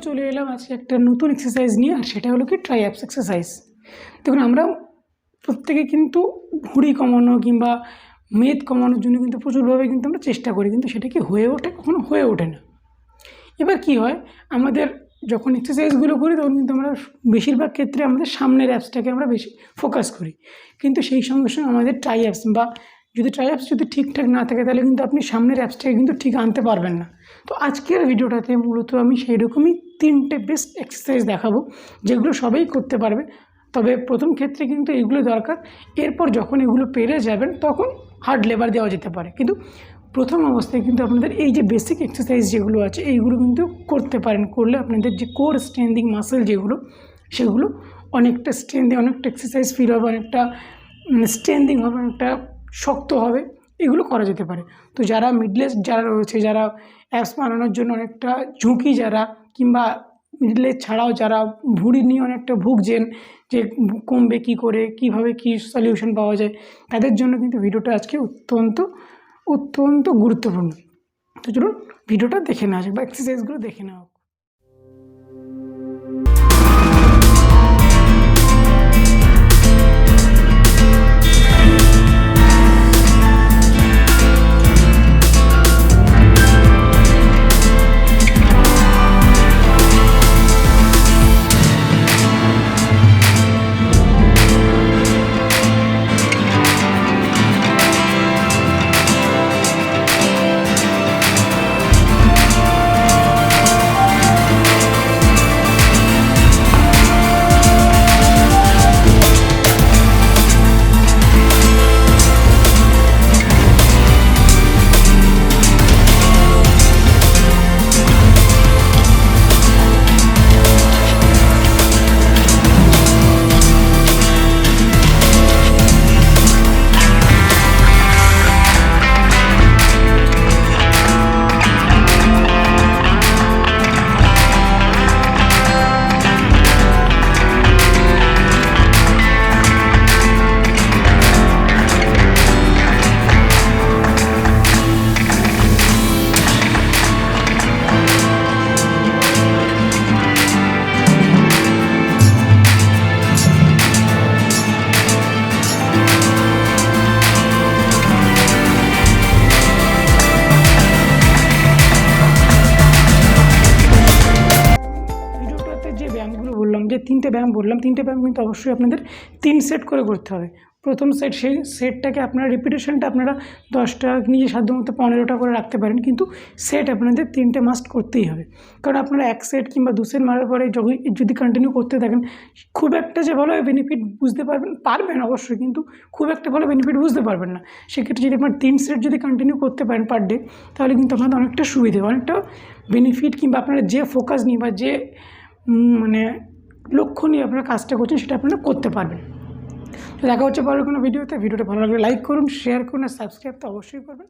চলে এলাম আজকে একটা নতুন এক্সারসাইজ নিয়ে, আর সেটা হলো কি ট্রাইঅ্যাপস এক্সারসাইজ। দেখুন, আমরা প্রত্যেকে কিন্তু ভুঁড়ি কমানো কিংবা মেদ কমানোর জন্য কিন্তু প্রচুরভাবে কিন্তু আমরা চেষ্টা করি, কিন্তু সেটা কি হয়ে ওঠে? কখনো হয়ে ওঠে না। এবার কি হয়, আমাদের যখন এক্সারসাইজগুলো করি তখন কিন্তু আমরা বেশিরভাগ ক্ষেত্রে আমাদের সামনের অ্যাপসটাকে আমরা বেশি ফোকাস করি, কিন্তু সেই সঙ্গে সঙ্গে আমাদের ট্রাইঅ্যাপস বা ট্রাইঅ্যাপস যদি ঠিকঠাক না থাকে তাহলে কিন্তু আপনি সামনের অ্যাপসটাকে কিন্তু ঠিক আনতে পারবেন না। তো আজকের ভিডিওটাতে মূলত আমি সেই রকমই 3টে বেস্ট এক্সারসাইজ দেখাবো, যেগুলো সবাই করতে পারবে। তবে প্রথম ক্ষেত্রে কিন্তু এগুলো দরকার, এরপর যখন এগুলো পেরে যাবেন তখন হার্ড লেবার দেওয়া যেতে পারে। কিন্তু প্রথম অবস্থায় কিন্তু আপনাদের এই যে বেসিক এক্সারসাইজ যেগুলো আছে এইগুলো কিন্তু করতে পারেন। করলে আপনাদের যে কোর স্ট্রেন্দিং মাসেল যেগুলো, সেগুলো অনেকটা স্ট্রেন্দিং, অনেকটা এক্সারসাইজ ফিল হবে, অনেকটা স্ট্রেন্দিং হবে, অনেকটা শক্ত হবে, এগুলো করা যেতে পারে। তো যারা মিডলেস যারা রয়েছে, যারা অ্যাপস বানানোর জন্য অনেকটা ঝুঁকি, যারা কিংবা মিডলেস ছাড়াও যারা ভুঁড়ি নিয়ে অনেকটা ভুগছেন যে কমবে কী করে, কীভাবে কী সলিউশন পাওয়া যায়, তাদের জন্য কিন্তু ভিডিওটা আজকে অত্যন্ত গুরুত্বপূর্ণ। তো চলুন ভিডিওটা দেখে নেওয়া যাক বা এক্সারসাইজগুলো দেখে নেওয়া হোক। বললাম যে 3টে ব্যায়াম বললাম, 3টে ব্যায়াম কিন্তু অবশ্যই আপনাদের 3 সেট করে করতে হবে। প্রথম সেট, সেই সেটটাকে আপনারা রিপিটেশনটা আপনারা 10টা নিজে সাধ্যমতো 15টা করে রাখতে পারেন, কিন্তু সেট আপনাদের 3টে মাস্ট করতেই হবে। কারণ আপনারা 1 সেট কিংবা 2 সেট মারার পরে যদি কন্টিনিউ করতে থাকেন, খুব একটা যে ভালো বেনিফিট বুঝতে পারবেন অবশ্যই, কিন্তু খুব একটা ভালো বেনিফিট বুঝতে পারবেন না। সেক্ষেত্রে যদি আপনার 3 সেট যদি কন্টিনিউ করতে পারেন পার ডে, তাহলে কিন্তু আপনাদের অনেকটা সুবিধে, অনেকটা বেনিফিট, কিংবা আপনারা যে ফোকাস নিয়ে বা যে লক্ষ্য নিয়ে আপনারা কাজটা করছেন সেটা আপনারা করতে পারবেন। তো দেখা হচ্ছে পরের কোনো ভিডিওতে। ভিডিওটা ভালো লাগলে লাইক করুন, শেয়ার করুন, আর সাবস্ক্রাইব তো অবশ্যই করবেন।